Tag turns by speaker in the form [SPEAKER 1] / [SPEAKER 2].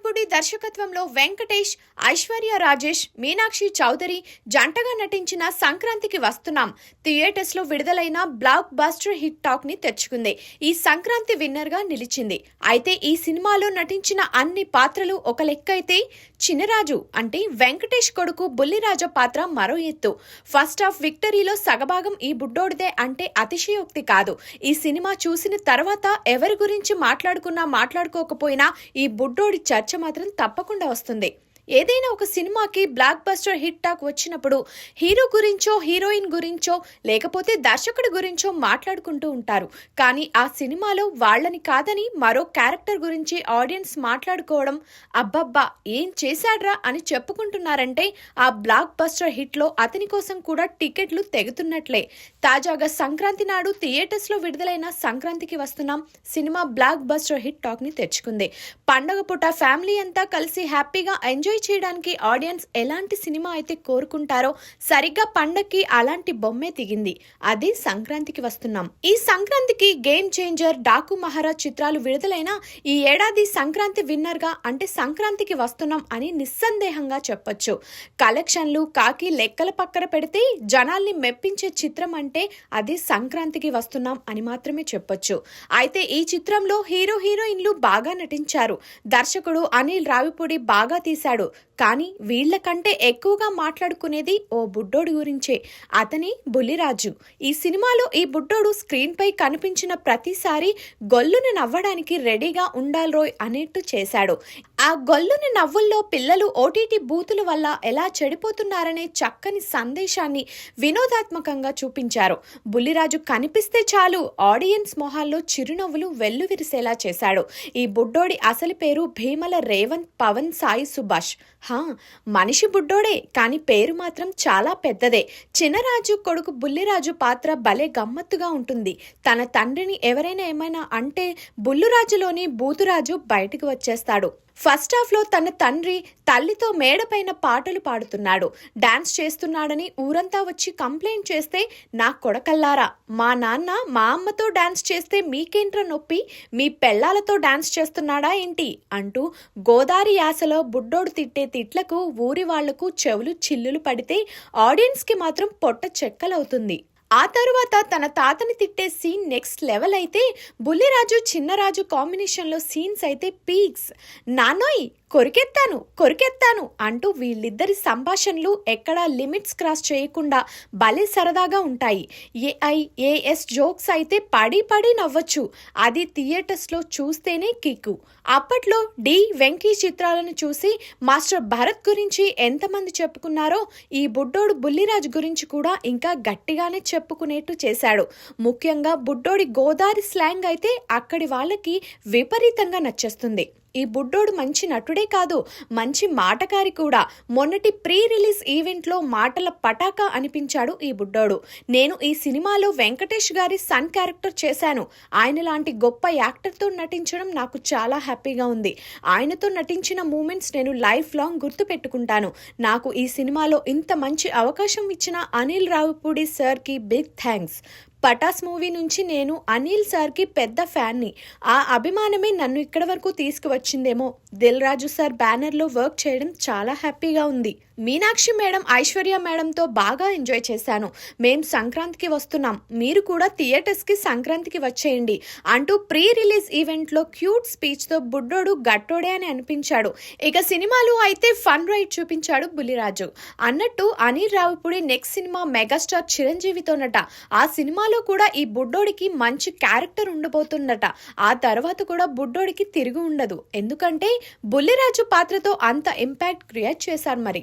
[SPEAKER 1] రావిపూడి దర్శకత్వంలో వెంకటేష్, ఐశ్వర్య రాజేష్, మీనాక్షి చౌదరి జంటగా నటించిన సంక్రాంతికి వస్తున్నాం థియేటర్స్ లో విడుదలైన బ్లాక్ బస్టర్ హిట్ టాక్ ని తెచ్చుకుంది. ఈ సంక్రాంతి విన్నర్ గా నిలిచింది. అయితే ఈ సినిమాలో నటించిన అన్ని పాత్రలు ఒక లెక్క అయితే చినరాజు అంటే వెంకటేష్ కొడుకు బుల్లిరాజ పాత్ర మరో ఎత్తు. ఫస్ట్ హాఫ్ విక్టరీలో సగభాగం ఈ బుడ్డోడిదే అంటే అతిశయోక్తి కాదు. ఈ సినిమా చూసిన తర్వాత ఎవరి గురించి మాట్లాడుకున్నా మాట్లాడుకోకపోయినా ఈ బుడ్డోడి చర్చ మాత్రం తప్పకుండా వస్తుంది. ఏదైనా ఒక సినిమాకి బ్లాక్ బస్టర్ హిట్ టాక్ వచ్చినప్పుడు హీరో గురించో హీరోయిన్ గురించో లేకపోతే దర్శకుడి గురించో మాట్లాడుకుంటూ ఉంటారు. కానీ ఆ సినిమాలో వాళ్ళని కాదని మరో క్యారెక్టర్ గురించి ఆడియన్స్ మాట్లాడుకోవడం, అబ్బబ్బా ఏం చేశాడ్రా అని చెప్పుకుంటున్నారంటే ఆ బ్లాక్ బస్టర్ హిట్లో అతని కోసం కూడా టికెట్లు తెగుతున్నట్లే. తాజాగా సంక్రాంతి నాడు థియేటర్స్ లో విడుదలైన సంక్రాంతికి వస్తున్నాం cinema block buster hit talk ని తెచ్చుకుంది. పండగ పూట ఫ్యామిలీ అంతా కలిసి హ్యాపీగా ఎంజాయ్ చేయడానికి ఆడియన్స్ ఎలాంటి సినిమా అయితే కోరుకుంటారో సరిగ్గా పండక్కి అలాంటి బొమ్మే దిగింది. అది సంక్రాంతికి వస్తున్నాం. ఈ సంక్రాంతికి గేమ్ చేంజర్, డాకు మహారాజ్ చిత్రాలు విడుదలైన ఈ ఏడాది సంక్రాంతి విన్నర్ గా అంటే సంక్రాంతికి వస్తున్నాం అని నిస్సందేహంగా చెప్పొచ్చు. కలెక్షన్లు కాకి లెక్కల పక్కన పెడితే జనాల్ని మెప్పించే చిత్రం అంటే అది సంక్రాంతికి వస్తున్నాం అని మాత్రమే చెప్పొచ్చు. అయితే ఈ చిత్రంలో హీరో హీరోయిన్లు బాగా నటించారు. దర్శకుడు అనిల్ రావిపూడి బాగా తీశాడు. కానీ వీళ్లకంటే ఎక్కువగా మాట్లాడుకునేది ఓ బుడ్డోడి గురించే. అతని బుల్లిరాజు. ఈ సినిమాలో ఈ బుడ్డోడు స్క్రీన్ పై కనిపించిన ప్రతిసారి గొల్లుని నవ్వడానికి రెడీగా ఉండాల్రోయ్ అనేట్టు చేశాడు. ఆ గొల్లుని నవ్వుల్లో పిల్లలు ఓటీటీ బూతుల వల్ల ఎలా చెడిపోతున్నారనే చక్కని సందేశాన్ని వినోదాత్మకంగా చూపించారు. బుల్లిరాజు కనిపిస్తే చాలు ఆడియన్స్ మొహాల్లో చిరునవ్వులు వెల్లువిరిసేలా చేశాడు. ఈ బుడ్డోడి అసలు పేరు భీమల రేవంత్ పవన్ సాయి సుభాష్. మనిషి బుడ్డోడే కానీ పేరు మాత్రం చాలా పెద్దదే. చినరాజు కొడుకు బుల్లిరాజు పాత్ర భలే గమ్మత్తుగా ఉంటుంది. తన తండ్రిని ఎవరైనా ఏమైనా అంటే బుల్లురాజులోని బూతురాజు బయటకు వచ్చేస్తాడు. ఫస్ట్ హాఫ్ లో తన తండ్రి తల్లితో మేడపైన పాటలు పాడుతున్నాడు, డాన్స్ చేస్తున్నాడని ఊరంతా వచ్చి కంప్లైంట్ చేస్తే, నా కొడకల్లారా మా నాన్న మా అమ్మతో డాన్స్ చేస్తే మీకేంట్రా నొప్పి, మీ పెళ్లాలతో డాన్స్ చేస్తున్నాడా ఏంటి అంటూ గోదారి యాసలో బుడ్డోడు తిట్టే తిట్లకు ఊరి వాళ్లకు చెవులు చిల్లులు పడితే ఆడియన్స్ కి మాత్రం పొట్ట చెక్కలవుతుంది. ఆ తరువాత తన తాతని తిట్టే సీన్ నెక్స్ట్ లెవెల్ అయితే బుల్లిరాజు చిన్నరాజు కాంబినేషన్లో సీన్స్ అయితే పీక్స్. నాన్నోయ్ కొరికెత్తాను అంటూ వీళ్ళిద్దరి సంభాషణలు ఎక్కడా లిమిట్స్ క్రాస్ చేయకుండా భలే సరదాగా ఉంటాయి. ఏఐఏఎస్ జోక్స్ అయితే పడి నవ్వచ్చు. అది థియేటర్స్లో చూస్తేనే కిక్కు. అప్పట్లో డి వెంకీ చిత్రాలను చూసి మాస్టర్ భరత్ గురించి ఎంతమంది చెప్పుకున్నారో ఈ బుడ్డోడు బుల్లిరాజు గురించి కూడా ఇంకా గట్టిగానే చెప్పుకునేట్టు చేశాడు. ముఖ్యంగా బుడ్డోడి గోదారి స్లాంగ్ అయితే అక్కడి వాళ్ళకి విపరీతంగా నచ్చేస్తుంది. ఈ బుడ్డోడు మంచి నటుడే కాదు, మంచి మాటకారి కూడా. మొన్నటి ప్రీ రిలీజ్ ఈవెంట్లో మాటల పటాకా అనిపించాడు ఈ బుడ్డోడు. నేను ఈ సినిమాలో వెంకటేష్ గారి సన్ క్యారెక్టర్ చేశాను. ఆయన లాంటి గొప్ప యాక్టర్తో నటించడం నాకు చాలా హ్యాపీగా ఉంది. ఆయనతో నటించిన మూమెంట్స్ నేను లైఫ్ లాంగ్ గుర్తు పెట్టుకుంటాను. నాకు ఈ సినిమాలో ఇంత మంచి అవకాశం ఇచ్చిన అనిల్ రావిపూడి సార్కి బిగ్ థ్యాంక్స్. పటాస్ మూవీ నుంచి నేను అనిల్ సార్కి పెద్ద ఫ్యాన్ని. ఆ అభిమానమే నన్ను ఇక్కడ వరకు తీసుకువచ్చిందేమో. దిల్ రాజు సార్ బ్యానర్లో వర్క్ చేయడం చాలా హ్యాపీగా ఉంది. మీనాక్షి మేడం, ఐశ్వర్య మేడంతో బాగా ఎంజాయ్ చేశాను. మేం సంక్రాంతికి వస్తున్నాం, మీరు కూడా థియేటర్స్కి సంక్రాంతికి వచ్చేయండి అంటూ ప్రీ రిలీజ్ ఈవెంట్లో క్యూట్ స్పీచ్తో బుడ్డోడు గట్టోడే అని అనిపించాడు. ఇక సినిమాలో అయితే ఫన్ రైడ్ చూపించాడు బుల్లిరాజు. అన్నట్టు Anil Ravipudi next cinema megastar చిరంజీవితోనట. ఆ సినిమాలో కూడా ఈ బుడ్డోడికి మంచి క్యారెక్టర్ ఉండబోతుందట. ఆ తర్వాత కూడా బుడ్డోడికి తిరిగి ఉండదు. ఎందుకంటే బుల్లిరాజు పాత్రతో అంత ఇంపాక్ట్ క్రియేట్ చేశారు మరి.